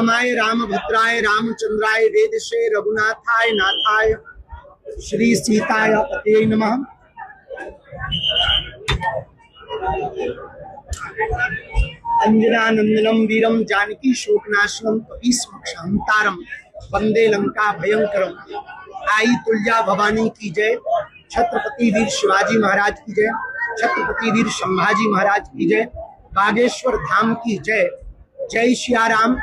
रामाय रामभद्राय रामचंद्राय वेदसे रघुनाथाय नाथाय श्री सीताय पतये नमः। अंजनानंदनम वीरम जानकी शोकनाशनम कपीसमक्षहंतारम वंदे लंका भयंकरम। आई तुलजा भवानी की जय, छत्रपति वीर शिवाजी महाराज की जय, छत्रपति वीर संभाजी महाराज की जय, बागेश्वर धाम की जय, जय श्री राम,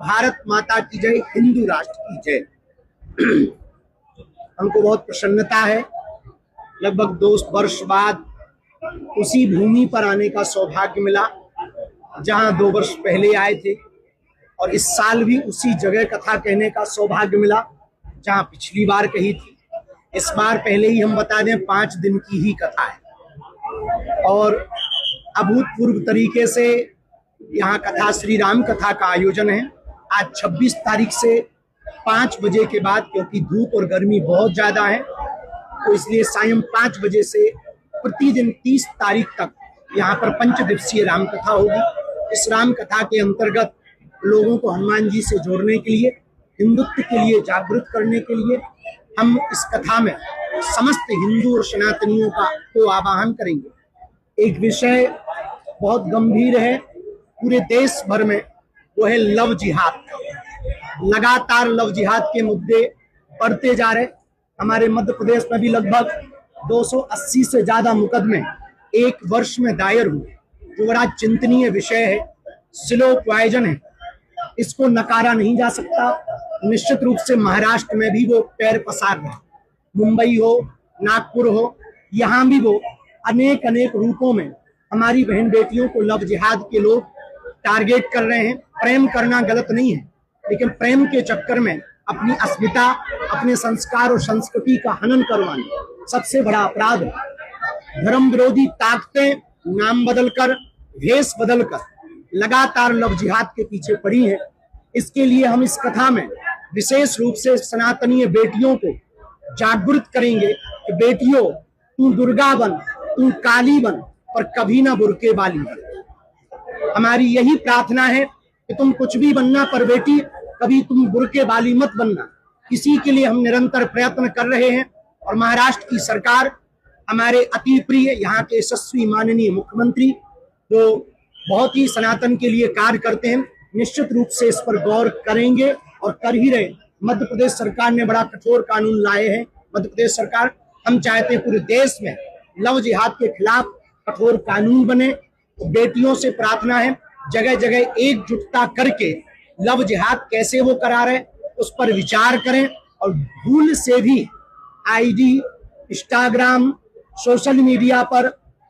भारत माता की जय, हिंदू राष्ट्र की जय। हमको बहुत प्रसन्नता है, लगभग 2 वर्ष बाद उसी भूमि पर आने का सौभाग्य मिला जहां 2 वर्ष पहले आए थे, और इस साल भी उसी जगह कथा कहने का सौभाग्य मिला जहां पिछली बार कही थी। इस बार पहले ही हम बता दें 5 दिन की ही कथा है और अभूतपूर्व तरीके से यहाँ कथा श्री राम कथा का आयोजन है। आज 26 तारीख से 5 बजे के बाद, क्योंकि धूप और गर्मी बहुत ज्यादा है, तो इसलिए सायं 5 बजे से प्रतिदिन 30 तारीख तक यहाँ पर 5 दिवसीय राम कथा होगी। इस राम कथा के अंतर्गत लोगों को हनुमान जी से जोड़ने के लिए, हिंदुत्व के लिए जागृत करने के लिए हम इस कथा में समस्त हिंदू और सनातनियों को आवाहन करेंगे। एक विषय बहुत गंभीर है पूरे देश भर में, वो है लव जिहाद। लगातार लव जिहाद के मुद्दे बढ़ते जा रहे। हमारे मध्य प्रदेश में भी लगभग 280 से ज्यादा मुकदमे 1 वर्ष में दायर हुए, जो बड़ा चिंतनीय विषय है, स्लो पॉइजन है, इसको नकारा नहीं जा सकता। निश्चित रूप से महाराष्ट्र में भी वो पैर पसार रहे, मुंबई हो, नागपुर हो, यहाँ भी वो अनेक रूपों में हमारी बहन बेटियों को लव जिहाद के लोग टारगेट कर रहे हैं। प्रेम करना गलत नहीं है, लेकिन प्रेम के चक्कर में अपनी अस्मिता, अपने संस्कार और संस्कृति का हनन करवाना सबसे बड़ा अपराध है। धर्म विरोधी ताकतें नाम बदलकर, भेष बदलकर लगातार लव जिहाद के पीछे पड़ी हैं। इसके लिए हम इस कथा में विशेष रूप से सनातनीय बेटियों को जागृत करेंगे कि बेटियों, तू दुर्गा बन, तू काली बन, पर कभी ना बुर्के वाली बन। हमारी यही प्रार्थना है कि तुम कुछ भी बनना, पर बेटी कभी तुम बुर्के वाली मत बनना। इसी के लिए हम निरंतर प्रयत्न कर रहे हैं और महाराष्ट्र की सरकार, हमारे अति प्रिय यहाँ के यशस्वी माननीय मुख्यमंत्री, जो बहुत ही सनातन के लिए कार्य करते हैं, निश्चित रूप से इस पर गौर करेंगे और कर ही रहे। मध्य प्रदेश सरकार ने बड़ा कठोर कानून लाए हैं। मध्य प्रदेश सरकार, हम चाहते हैं पूरे देश में लव जिहाद के खिलाफ कठोर कानून बने। तो बेटियों से प्रार्थना है, जगह जगह एकजुटता करके लव जिहाद कैसे वो करा रहे उस पर विचार करें, और भूल से भी आईडी, इंस्टाग्राम, सोशल मीडिया पर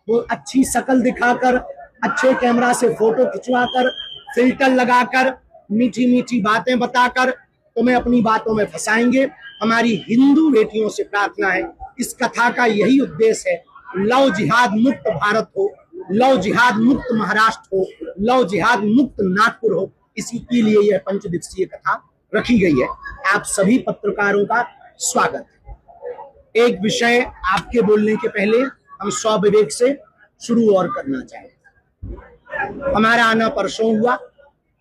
वो अच्छी शक्ल दिखाकर, अच्छे कैमरा से फोटो खिंचवाकर, फिल्टर लगाकर, मीठी मीठी बातें बताकर तुम्हें अपनी बातों में फंसाएंगे। हमारी हिंदू बेटियों से प्रार्थना है, इस कथा का यही उद्देश्य है, लव जिहाद मुक्त भारत हो, लव जिहाद मुक्त महाराष्ट्र हो, लव जिहाद मुक्त नागपुर हो। इसी के लिए यह 5 दिवसीय कथा रखी गई है। आप सभी पत्रकारों का स्वागत है। एक विषय आपके बोलने के पहले हम स्वविवेक से शुरू और करना चाहेंगे। हमारा आना परसों हुआ।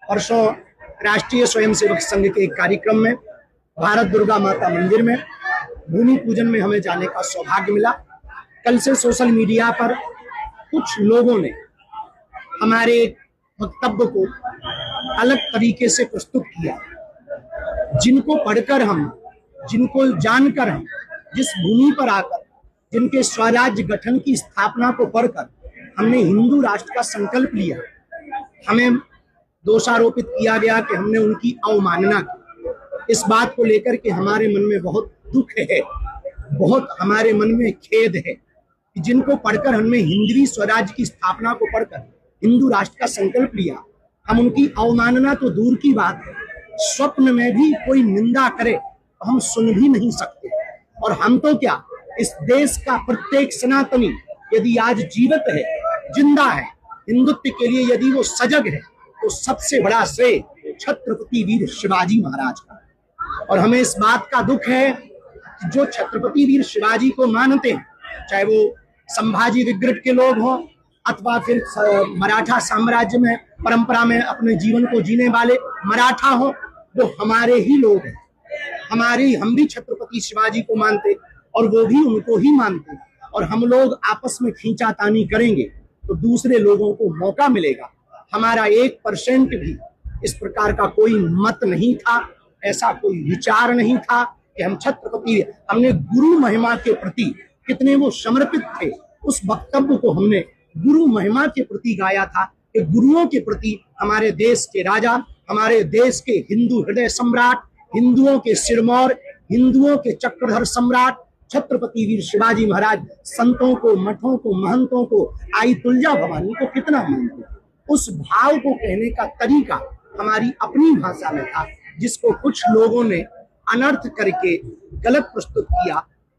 परसों राष्ट्रीय स्वयंसेवक संघ के एक कार्यक्रम में भारत दुर्गा माता मंदिर में भूमि पूजन में हमें जाने का सौभाग्य मिला। कल से सोशल मीडिया पर कुछ लोगों ने हमारे वक्तव्य को अलग तरीके से प्रस्तुत किया, जिनको पढ़कर हम, जिनको जानकर हम, जिस भूमि पर आकर, जिनके स्वराज्य गठन की स्थापना को पढ़कर हमने हिंदू राष्ट्र का संकल्प लिया, हमें दोषारोपित किया गया कि हमने उनकी अवमानना की। इस बात को लेकर के हमारे मन में बहुत दुख है, बहुत हमारे मन में खेद है कि जिनको पढ़कर हमने हिंदवी स्वराज्य की स्थापना को पढ़कर हिंदू राष्ट्र का संकल्प लिया, हम उनकी अवमानना तो दूर की बात है, स्वप्न में भी कोई निंदा करे तो हम सुन भी नहीं सकते। और हम तो क्या, इस देश का प्रत्येक सनातनी यदि आज जीवित है, जिंदा है, हिंदुत्व के लिए यदि वो सजग है, तो सबसे बड़ा श्रेय छत्रपति वीर शिवाजी महाराज का। और हमें इस बात का दुख है कि जो छत्रपति वीर शिवाजी को मानते हैं, चाहे वो संभाजी विग्रह के लोग हों, अथवा फिर मराठा साम्राज्य में परंपरा में अपने जीवन को जीने वाले मराठा हो, वो हमारे ही लोग हैं। हम भी छत्रपति शिवाजी को मानते और वो भी उनको ही मानते, और हम लोग आपस में खींचातानी करेंगे तो दूसरे लोगों को मौका मिलेगा। हमारा 1% भी इस प्रकार का कोई मत नहीं था, ऐसा कोई विचार नहीं था कि हम छत्रपति, हमने गुरु महिमा के प्रति कितने वो समर्पित थे, उस वक्तव्य को हमने गुरु महिमा के प्रति गाया था कि गुरुओं के प्रति हमारे देश के राजा, हमारे देश के हिंदू हृदय सम्राट, हिंदुओं के सिरमौर, हिंदुओं के चक्रधर सम्राट छत्रपति वीर शिवाजी महाराज संतों को, मठों को, महंतों को, आई तुलजा भवानी को कितना मानते। उस भाव को कहने का तरीका हमारी अपनी भाषा में था, जिसको कुछ लोगों ने अनर्थ करके गलत प्रस्तुत किया।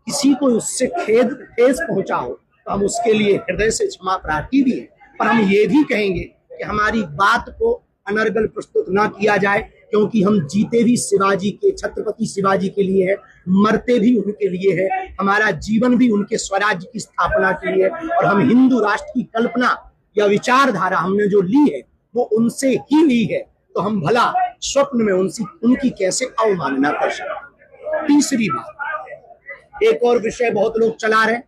किसी को उससे ठेस पहुंचा हो तो हम उसके लिए हृदय से क्षमा प्रार्थी भी हैं, पर हम ये भी कहेंगे कि हमारी बात को अनर्गल प्रस्तुत ना किया जाए, क्योंकि हम जीते भी शिवाजी के, छत्रपति शिवाजी के लिए है, मरते भी उनके लिए है, हमारा जीवन भी उनके स्वराज्य की स्थापना के लिए है, और हम हिंदू राष्ट्र की कल्पना या विचारधारा हमने जो ली है वो उनसे ही ली है, तो हम भला स्वप्न में उनकी कैसे अवमानना कर सकते। तीसरी बात, एक और विषय बहुत लोग चला रहे,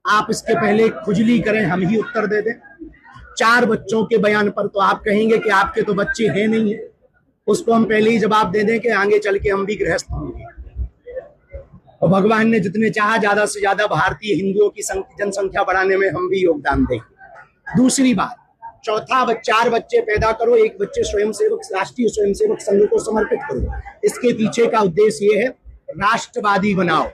आप इसके पहले खुजली करें, हम ही उत्तर दे दें। 4 बच्चों के बयान पर तो आप कहेंगे कि आपके तो बच्चे हैं नहीं है, उसको हम पहले ही जवाब दे दें कि आगे चल के हम भी गृहस्थ होंगे, और भगवान ने जितने चाहा ज्यादा से ज्यादा भारतीय हिंदुओं की जनसंख्या बढ़ाने में हम भी योगदान देंगे। दूसरी बात, 4 बच्चे पैदा करो, 1 बच्चे स्वयंसेवक, राष्ट्रीय स्वयंसेवक संघ को समर्पित करो। इसके पीछे का उद्देश्य ये है, राष्ट्रवादी बनाओ।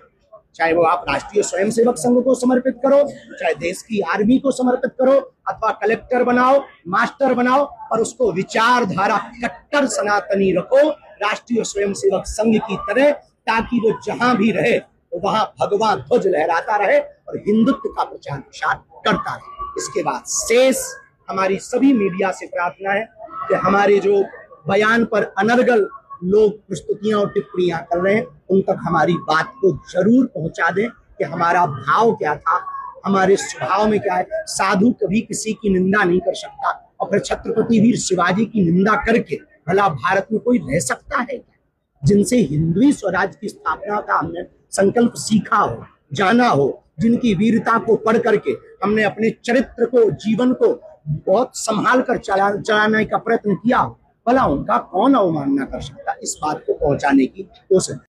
चाहे वो आप राष्ट्रीय स्वयंसेवक संघ को समर्पित करो, चाहे देश की आर्मी को समर्पित करो, अथवा कलेक्टर बनाओ, मास्टर बनाओ, और उसको विचारधारा कट्टर सनातनी रखो, राष्ट्रीय स्वयंसेवक संघ की तरह, ताकि वो जहां भी रहे वो वहां भगवा ध्वज लहराता रहे और हिंदुत्व का प्रचार प्रसार करता रहे। इसके बाद शेष हमारी सभी मीडिया से प्रार्थना है कि हमारे जो बयान पर अनर्गल लोग प्रस्तुतियां और टिप्पणियां कर रहे हैं, उन तक हमारी बात को जरूर पहुंचा दें कि हमारा भाव क्या था, हमारे स्वभाव में क्या है। साधु कभी किसी की निंदा नहीं कर सकता, और फिर छत्रपति वीर शिवाजी की निंदा करके भला भारत में कोई रह सकता है क्या? जिनसे हिंदुई स्वराज की स्थापना का हमने संकल्प सीखा हो, जाना हो, जिनकी वीरता को पढ़ करके हमने अपने चरित्र को, जीवन को बहुत संभाल कर चलाने का प्रयत्न किया, भला उनका कौन अवमानना कर सकता? इस बात को पहुंचाने की कोशिश